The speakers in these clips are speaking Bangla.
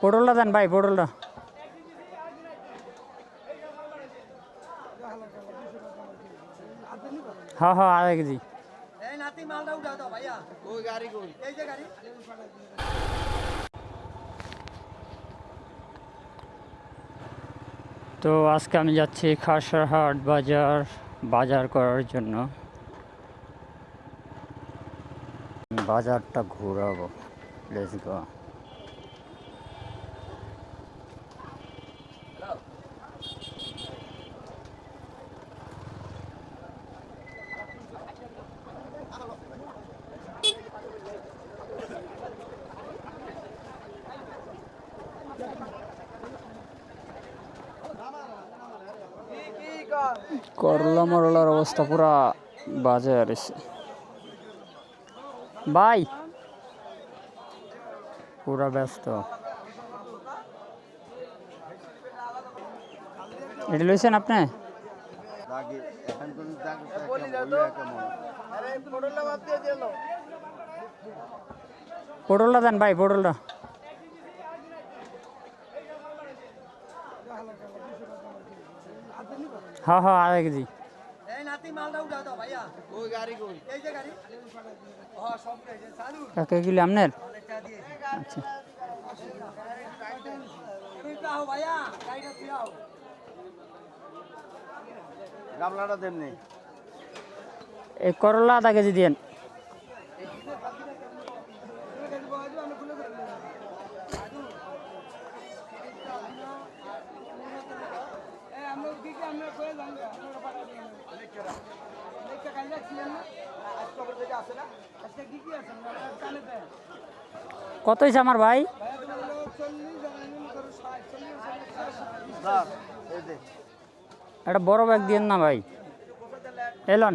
পটলটা দেন ভাই, পটলটা। হ্যাঁ হ্যাঁ, আধা কেজি। তো আজকে আমি যাচ্ছি খাসড়াহাট বাজার করার জন্য। বাজারটা ঘোরাবো, লেটস গো। করলা মরলার অবস্থা পুরা বাজে আর ভাই, পুরা ব্যস্ত। এটা লইছেন আপনি? পটলটা দেন ভাই, পটলটা। হ্যাঁ হ্যাঁ, আধা কেজি। কে কিলো আপনার? আচ্ছা, গামলাটা দেননি। এই করলা আধা কেজি দিন। কত হয়েছে আমার ভাই? একটা বড় ব্যাগ দিন না ভাই। এলন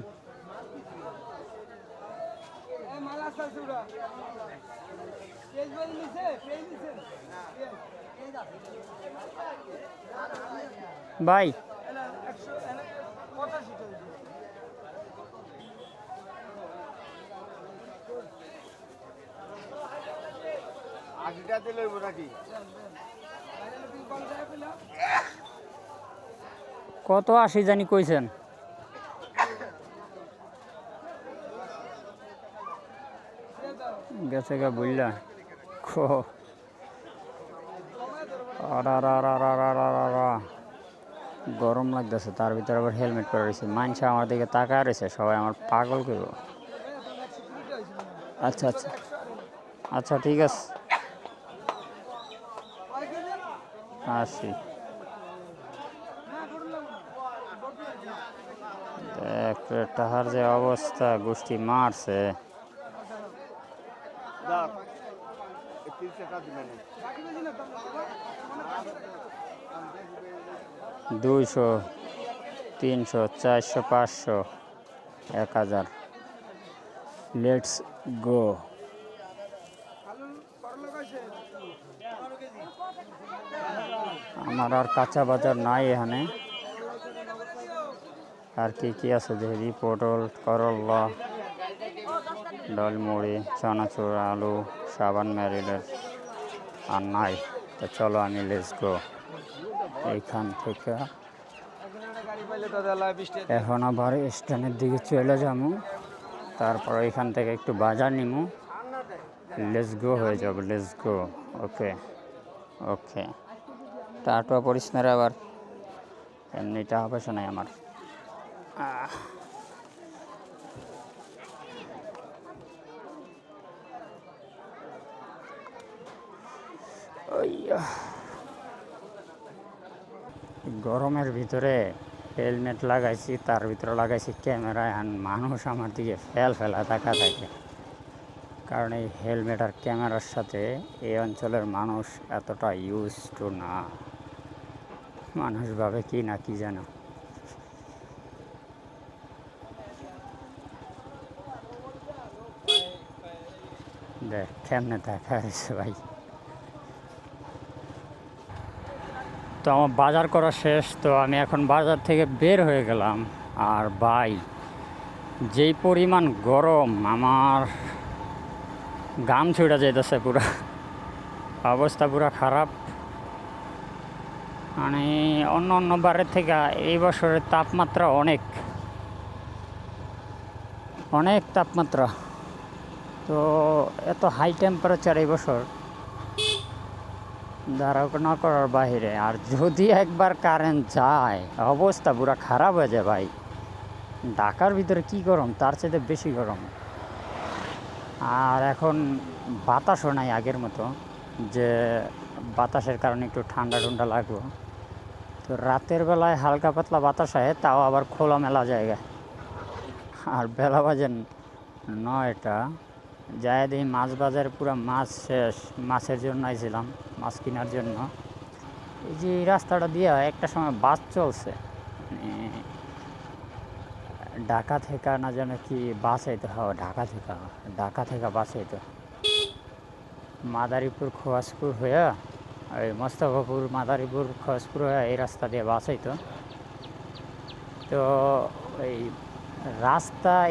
ভাই, কত 80 জানি কইছেন? গেছে গা বুঝলা। গরম লাগতেছে, তার ভিতরে আবার হেলমেট পরে রয়েছে। মানুষ আমার দিকে তাকায় রয়েছে, সবাই আমার পাগল করব। আচ্ছা আচ্ছা আচ্ছা, ঠিক আছে, আসি। দেখ টাহার যে অবস্থা, গোষ্ঠী মারছে। 200, 300, 400, 500, 1000। Let's go. আমার আর কাঁচা বাজার নাই এখানে। আর কি কি আছে দেখি। পটল, করলা, ডালমুড়ি, চানাচুর, আলু, সাবান, ম্যারিনেট আর নাই। তো চলো আমি লেটস গো এইখান থেকে। এখন আবার স্ট্যান্ডের দিকে চলে যাবো, তারপর এখান থেকে একটু বাজার নিমু। লেটস গো হয়ে যাবে, let's go. Okay okay, tata পরিস না রে আবার, এমনি টাকা পয়সা নাই আমার। গরমের ভিতরে হেলমেট লাগাইছি, তার ভিতরে লাগাইছি ক্যামেরা। এখন মানুষ আমার দিকে ফেলা দেখা থাকে, কারণ এই হেলমেট আর ক্যামেরার সাথে এই অঞ্চলের মানুষ এতটা ইউজ টু না। মানুষ ভাবে কি না কি যেন। দেখ কেমনে দেখা হয়েছে ভাই। তো আমার বাজার করা শেষ, তো আমি এখন বাজার থেকে বের হয়ে গেলাম। আর ভাই, যেই পরিমাণ গরম, আমার ঘাম ছুটে যেতেছে পুরা। অবস্থা পুরো খারাপ। মানে অন্য অন্য বারের থেকে এই বছরের তাপমাত্রা অনেক অনেক তাপমাত্রা। তো এত হাই টেম্পারেচার এই বছর ধারণা করার বাইরে। আর যদি একবার কারেন্ট যায় অবস্থা পুরো খারাপ হয়ে যায় ভাই। ঢাকার ভিতরে কি গরম, তার চাইতে বেশি গরম। আর এখন বাতাসও নাই আগের মতো, যে বাতাসের কারণে একটু ঠান্ডা ঠান্ডা লাগবে। তো রাতের বেলায় হালকা পাতলা বাতাস হয়, তাও আবার খোলামেলা জায়গা। আর বেলা বাজে 9টা, যাই দেখি মাছ বাজারে পুরো মাছ শেষ। মাছের জন্য আইছিলাম, মাছ কেনার জন্য। এই যে এই রাস্তাটা দিয়ে একটা সময় বাস চলছে, মানে ঢাকা থেকে না যেন কি বাস আইতো, হয় ঢাকা থেকে বাস আইতো মাদারীপুর খোয়াজপুর হয়ে, ওই মোস্তফাপুর মাদারীপুর খোয়াজপুর হয়ে এই রাস্তা দিয়ে বাস আইতো। তো এই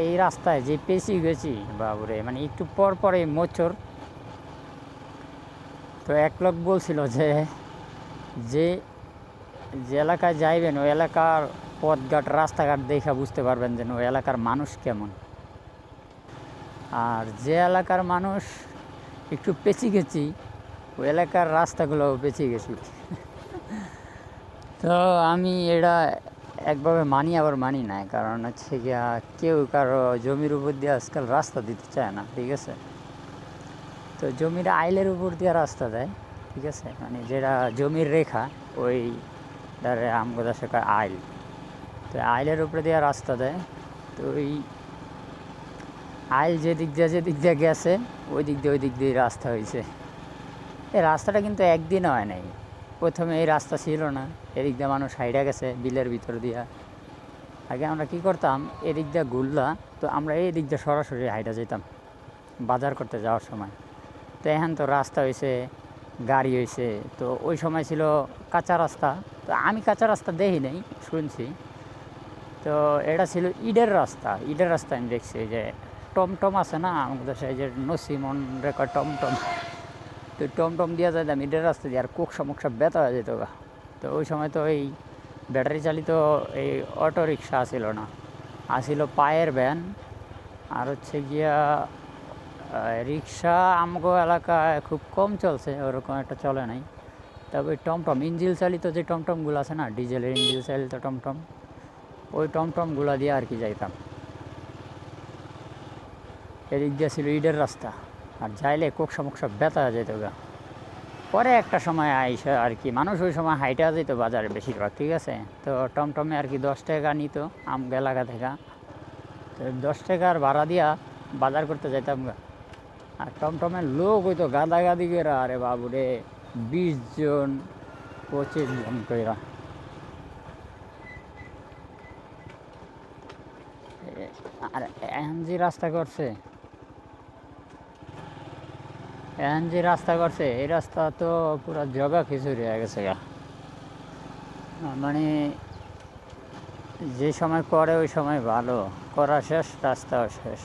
এই রাস্তায় যে পেঁচি গেছি বাবুরে, মানে একটু পর পরে মোচর। তো এক লোক বলছিল যে যে যে এলাকায় যাইবেন ওই এলাকার পথঘাট রাস্তাঘাট দেখা বুঝতে পারবেন যে ওই এলাকার মানুষ কেমন। আর যে এলাকার মানুষ একটু পেঁচি গেছি, ওই এলাকার রাস্তাগুলোও পেঁচি গেছি। তো আমি এটা একভাবে মানি আবার মানি না, কারণ হচ্ছে গিয়া কেউ কারো জমির উপর দিয়ে আজকাল রাস্তা দিতে চায় না, ঠিক আছে। তো জমির আইলের উপর দিয়ে রাস্তা দেয়, ঠিক আছে, মানে যেটা জমির রেখা ওই ধারে আমগোদা শেখা আইল। তো আইলের উপরে দিয়ে রাস্তা দেয়। তো ওই আইল যেদিক দিয়ে গেছে ওই দিক দিয়ে রাস্তা হয়েছে। এই রাস্তাটা কিন্তু একদিন হয় নাই, প্রথমে এই রাস্তা ছিল না। এদিক দিয়ে মানুষ হাইডা গেছে বিলের ভিতর দিয়া। আগে আমরা কি করতাম, এদিক দিয়ে ঘুরলা, তো আমরা এই দিক দিয়ে সরাসরি হাইডা যেতাম বাজার করতে যাওয়ার সময়। তো এখন তো রাস্তা হয়েছে, গাড়ি হয়েছে। তো ওই সময় ছিল কাঁচা রাস্তা। তো আমি কাঁচা রাস্তা দেখি নাই, শুনছি। তো এটা ছিল ইটের রাস্তা আমি দেখছি। যে টমটম আছে না আমাদের দেশে, যে নসিমন রেকর্ড টমটম, তো টমটম দিয়ে যাইতাম ইটের রাস্তা দিয়ে, আর কোকসা মোকসা ব্যথা হয়ে যেত গা। তো ওই সময় তো এই ব্যাটারি চালিত এই অটো রিক্সা আসিল না, আসিল পায়ের ভ্যান। আর হচ্ছে গিয়া রিক্সা আমগো এলাকায় খুব কম চলছে, ওরকম একটা চলে নাই। তবে টমটম ইঞ্জিল চালিত যে টমটমগুলো আছে না, ডিজেলের ইঞ্জিল চালিত টমটম, ওই টমটমগুলো দিয়ে আর কি যাইতাম। এদিক দিয়ে ছিল ইটের রাস্তা, আর যাইলে কোকসা মোকসা ব্যথা হয়ে যেত গা। পরে একটা সময় আইসা আর কি মানুষ ওই সময় হাইটা যেত বাজারে বেশিরভাগ, ঠিক আছে। তো টমটমে আর কি 10 টাকা নিত আমগো এলাকা থেকে। তো 10 টাকার ভাড়া দিয়া বাজার করতে যাইতাম গা। আর টমটমের লোক হইতো গাদাগাদি করে, আরে বাবু রে, 20 জন 25 জন কইরা। আর এখন যে রাস্তা করছে এই রাস্তা তো পুরো জগা খিচুড়ি হয়ে গেছে গা। মানে যে সময় করে ওই সময় ভালো, করা শেষ রাস্তাও শেষ।